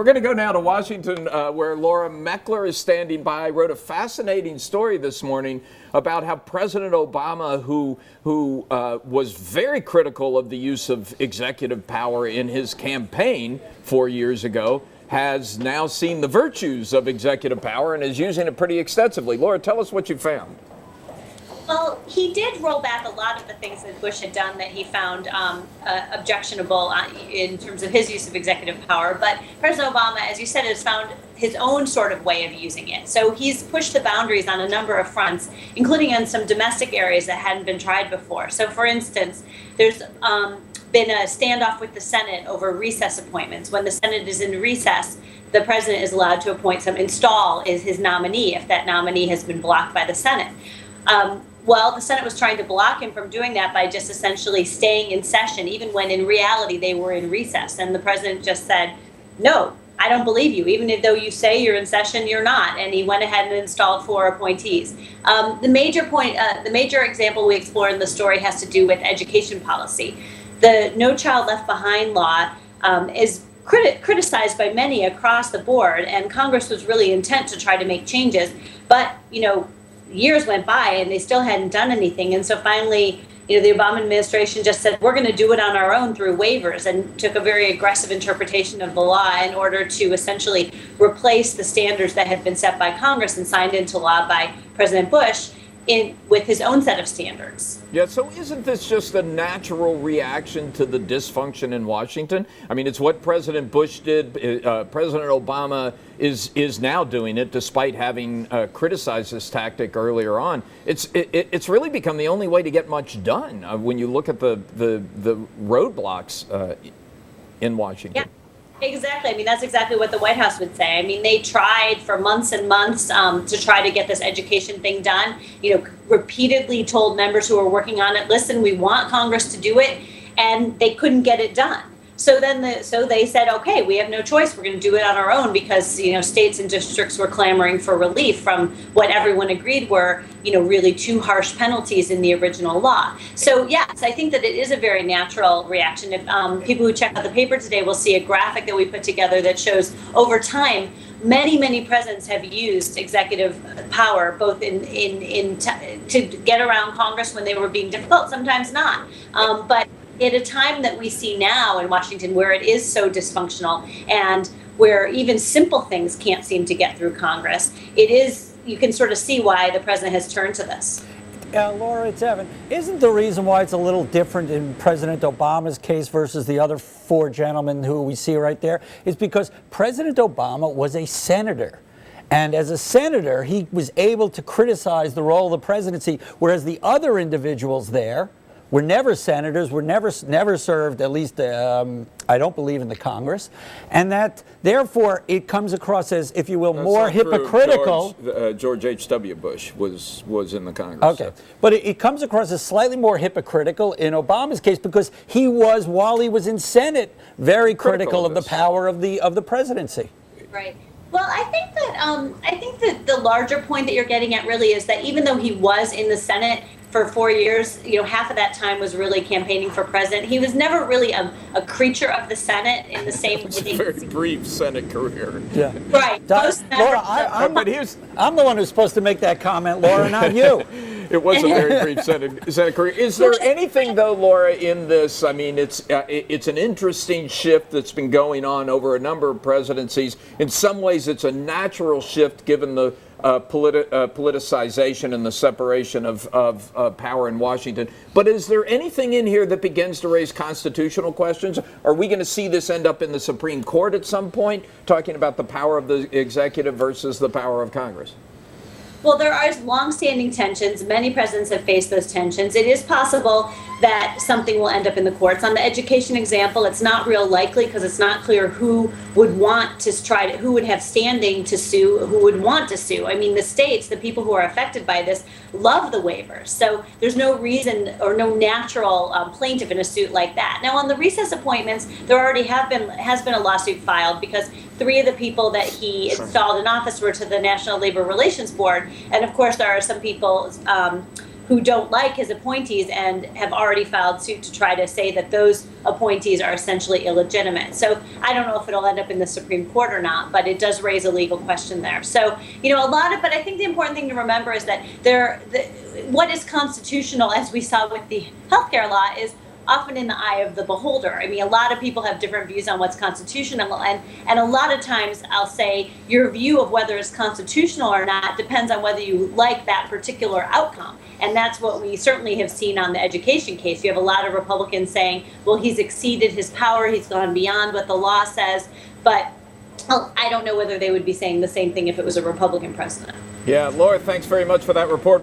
We're going to go now to Washington, where Laura Meckler is standing by. Wrote a fascinating story this morning about how President Obama, who was very critical of the use of executive power in his campaign 4 years ago, has now seen the virtues of executive power and is using it pretty extensively. Laura, tell us what you found. Well, he did roll back a lot of the things that Bush had done that he found objectionable in terms of his use of executive power. But President Obama, as you said, has found his own sort of way of using it. So he's pushed the boundaries on a number of fronts, including on some domestic areas that hadn't been tried before. So, for instance, there's been a standoff with the Senate over recess appointments. When the Senate is in recess, the president is allowed to install his nominee if that nominee has been blocked by the Senate. Well, the Senate was trying to block him from doing that by just essentially staying in session, even when in reality they were in recess. And the president just said, no, I don't believe you. Even though you say you're in session, you're not. And he went ahead and installed 4 appointees. The major example we explore in the story has to do with education policy. The No Child Left Behind law is criticized by many across the board, and Congress was really intent to try to make changes. But, years went by and they still hadn't done anything. And so finally, the Obama administration just said, we're going to do it on our own through waivers, and took a very aggressive interpretation of the law in order to essentially replace the standards that had been set by Congress and signed into law by President Bush with his own set of standards. Yeah, so isn't this just a natural reaction to the dysfunction in Washington? I mean, it's what President Bush did. President Obama is now doing it, despite having criticized this tactic earlier on. It's really become the only way to get much done when you look at the roadblocks in Washington. Yeah. Exactly. I mean, that's exactly what the White House would say. I mean, they tried for months and months to try to get this education thing done, repeatedly told members who were working on it, listen, we want Congress to do it, and they couldn't get it done. So then so they said, okay, we have no choice. We're going to do it on our own because, states and districts were clamoring for relief from what everyone agreed were, really too harsh penalties in the original law. So, yes, I think that it is a very natural reaction. If people who check out the paper today will see a graphic that we put together that shows over time, many presidents have used executive power, both to get around Congress when they were being difficult, sometimes not. But at a time that we see now in Washington where it is so dysfunctional and where even simple things can't seem to get through Congress, you can sort of see why the president has turned to this. Laura, it's Evan. Isn't the reason why it's a little different in President Obama's case versus the other 4 gentlemen who we see right there is because President Obama was a senator. And as a senator, he was able to criticize the role of the presidency, whereas the other individuals there were never senators, were never served, at least I don't believe, in the Congress, and that therefore it comes across as, if you will, more hypocritical. George H.W. Bush was in the Congress. Okay, so. But it comes across as slightly more hypocritical in Obama's case because he was, while he was in Senate, very critical of the power of the presidency. Right. Well, I think that the larger point that you're getting at really is that even though he was in the Senate for 4 years, half of that time was really campaigning for president. He was never really a creature of the Senate in the same way. It's a very brief Senate career. Yeah. Right. Laura, I'm the one who's supposed to make that comment, Laura, not you. It was a very brief Senate career. Is there anything, though, Laura, in this? I mean, it's an interesting shift that's been going on over a number of presidencies. In some ways, it's a natural shift given the politicization and the separation of power in Washington. But is there anything in here that begins to raise constitutional questions? Are we going to see this end up in the Supreme Court at some point, talking about the power of the executive versus the power of Congress? Well, there are longstanding tensions. Many presidents have faced those tensions. It is possible that something will end up in the courts. On the education example, it's not real likely because it's not clear who would want to who would have standing to sue, who would want to sue. I mean, the states, the people who are affected by this, love the waivers. So there's no reason or no natural plaintiff in a suit like that. Now, on the recess appointments, there already has been a lawsuit filed because 3 of the people that he installed in office were to the National Labor Relations Board. And of course, there are some people who don't like his appointees and have already filed suit to try to say that those appointees are essentially illegitimate. So I don't know if it'll end up in the Supreme Court or not, but it does raise a legal question there. So, but I think the important thing to remember is that what is constitutional, as we saw with the healthcare law, is often in the eye of the beholder. I mean, a lot of people have different views on what's constitutional, and a lot of times I'll say your view of whether it's constitutional or not depends on whether you like that particular outcome. And that's what we certainly have seen on the education case. You have a lot of Republicans saying, well, he's exceeded his power, he's gone beyond what the law says, but I don't know whether they would be saying the same thing if it was a Republican president. Yeah, Laura, thanks very much for that report.